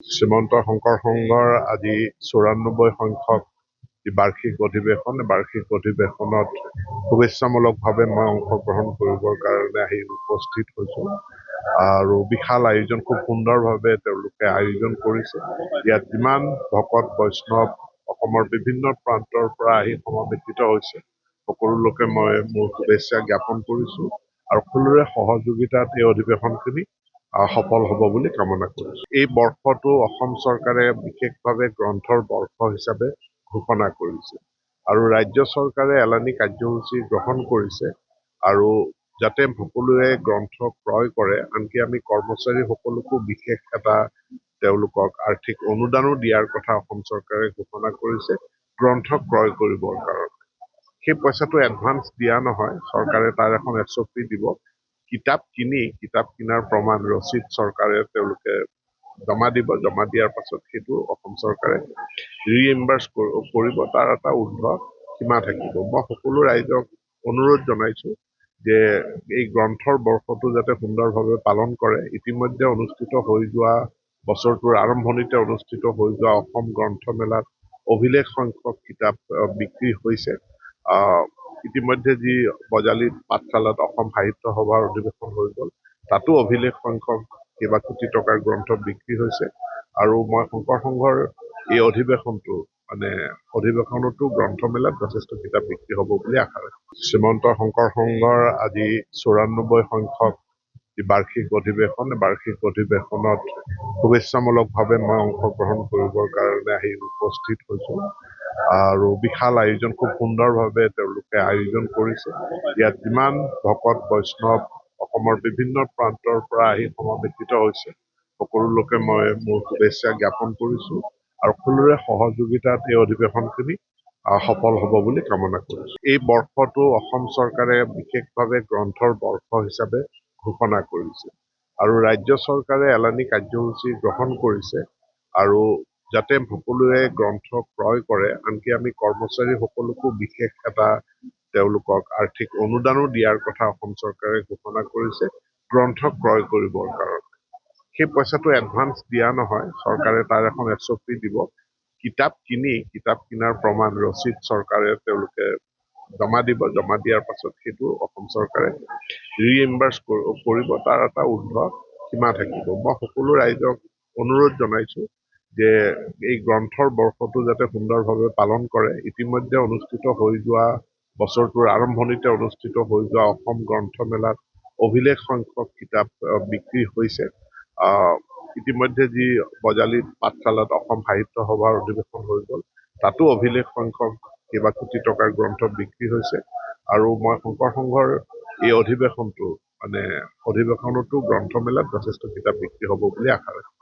শ্ৰীমন্ত শংকৰ সংঘৰ আজি ৯৪ সংখ্যক বাৰ্ষিক অধিৱেশনত শুভেচ্ছামূলকভাৱে মই অংশগ্ৰহণ কৰিবৰ কাৰণে আহি উপস্থিত হৈছোঁ। আৰু বিশাল আয়োজন, খুব সুন্দৰভাৱে তেওঁলোকে আয়োজন কৰিছে। ইয়াত যিমান ভকত বৈষ্ণৱ অসমৰ বিভিন্ন প্ৰান্তৰ পৰা আহি সমাৱেশিত হৈছে, সকলো লোকে মই মোৰ শুভেচ্ছা জ্ঞাপন কৰিছোঁ আৰু সকলোৰে সহযোগিতাত এই অধিৱেশনখিনি সফল হ'ব বুলি কামনা কৰিছোঁ। এই বৰ্ষটো অসম চৰকাৰে বিশেষভাৱে গ্ৰন্থৰ বৰ্ষ হিচাপে ঘোষণা কৰিছে আৰু ৰাজ্য চৰকাৰে এলানি কাৰ্যসূচী গ্ৰহণ কৰিছে আৰু যাতে সকলোৱে গ্ৰন্থ ক্ৰয় কৰে, আনকি আমি কৰ্মচাৰীসকলকো বিশেষ এটা তেওঁলোকক আৰ্থিক অনুদানো দিয়াৰ কথা অসম চৰকাৰে ঘোষণা কৰিছে গ্ৰন্থ ক্ৰয় কৰিবৰ কাৰণে। সেই পইচাটো এডভান্স দিয়া নহয়, চৰকাৰে তাৰ এখন SOP দিব। কিতাপ কিনাৰ প্ৰমাণ ৰচিদ চৰকাৰে তেওঁলোকে জমা দিব। জমা দিয়াৰ পাছত সেইটো অসম চৰকাৰে ৰিএম্বাৰ্ছ কৰিব, তাৰ এটা ঊৰ্ধ্ব সীমা থাকিব। মই সকলো ৰাইজক অনুৰোধ জনাইছো যে এই গ্ৰন্থৰ বৰ্ষটো যাতে সুন্দৰভাৱে পালন কৰে। ইতিমধ্যে অনুষ্ঠিত হৈ যোৱা বছৰটোৰ আৰম্ভণিতে অনুষ্ঠিত হৈ যোৱা অসম গ্ৰন্থমেলাত অভিলেখ সংখ্যক কিতাপ বিক্ৰী হৈছে। ইতিমধ্যে যি বজালিত পাঠশালাত অসম সাহিত্য সভাৰ অধিৱেশন হৈ গ'ল, তাতো অভিলেখ সংখ্যক কেইবা কোটি টকাৰ গ্ৰন্থ বিক্ৰী হৈছে। আৰু মই শংকৰ সংঘৰ এই অধিৱেশনতো গ্ৰন্থমেলাত যথেষ্ট কিতাপ বিক্ৰী হ'ব বুলি আশা ৰাখিছোঁ। শ্ৰীমন্ত শংকৰ সংঘৰ আজি ৯৪ সংখ্যক বাৰ্ষিক অধিৱেশনত শুভেচ্ছামূলকভাৱে মই অংশগ্ৰহণ কৰিবৰ কাৰণে আহি উপস্থিত হৈছোঁ। আৰু বিশাল আয়োজন, খুব সুন্দৰভাৱে তেওঁলোকে আয়োজন কৰিছে। ইয়াত যিমান ভকত বৈষ্ণৱ অসমৰ বিভিন্ন প্ৰান্তৰ পৰা আহি সমাৱেশিত হৈছে, সকলো লোকে মই মোৰ শুভেচ্ছা জ্ঞাপন কৰিছোঁ আৰু সকলোৰে সহযোগিতাত এই অধিৱেশনখিনি সফল হ'ব বুলি কামনা কৰিছোঁ। এই বৰ্ষটো অসম চৰকাৰে বিশেষভাৱে গ্ৰন্থৰ বৰ্ষ হিচাপে ঘোষণা কৰিছে আৰু ৰাজ্য চৰকাৰে এলানি কাৰ্যসূচী গ্ৰহণ কৰিছে আৰু যাতে সকলোৱে গ্ৰন্থ ক্ৰয় কৰে, আনকি আমি কৰ্মচাৰীসকলকো বিশেষ এটা তেওঁলোকক আৰ্থিক অনুদানো দিয়াৰ কথা অসম চৰকাৰে ঘোষণা কৰিছে গ্ৰন্থ ক্ৰয় কৰিবৰ কাৰণে। সেই পইচাটো এডভান্স দিয়া নহয়, চৰকাৰে তাৰ এখন SOP দিব। কিতাপ কিনাৰ প্ৰমাণ ৰচিদ চৰকাৰে তেওঁলোকে জমা দিব। জমা দিয়াৰ পাছত সেইটো অসম চৰকাৰে ৰিএম্বাৰ্ছ কৰিব, তাৰ এটা ঊৰ্ধ্ব সীমা থাকিব। মই সকলো ৰাইজক অনুৰোধ জনাইছো যে এই গ্ৰন্থৰ বৰ্ষটো যাতে সুন্দৰভাৱে পালন কৰে। ইতিমধ্যে অনুষ্ঠিত হৈ যোৱা বছৰটোৰ আৰম্ভণিতে অনুষ্ঠিত হৈ যোৱা অসম গ্ৰন্থমেলাত অভিলেখ সংখ্যক কিতাপ বিক্ৰী হৈছে। ইতিমধ্যে যি বজালিত পাঠশালাত অসম সাহিত্য সভাৰ অধিৱেশন হৈ গ'ল, তাতো অভিলেখ সংখ্যক কেইবা কোটি টকাৰ গ্ৰন্থ বিক্ৰী হৈছে। আৰু মই শংকৰ সংঘৰ এই অধিৱেশনতো গ্ৰন্থমেলাত যথেষ্ট কিতাপ বিক্ৰী হ'ব বুলি আশা ৰাখিছোঁ।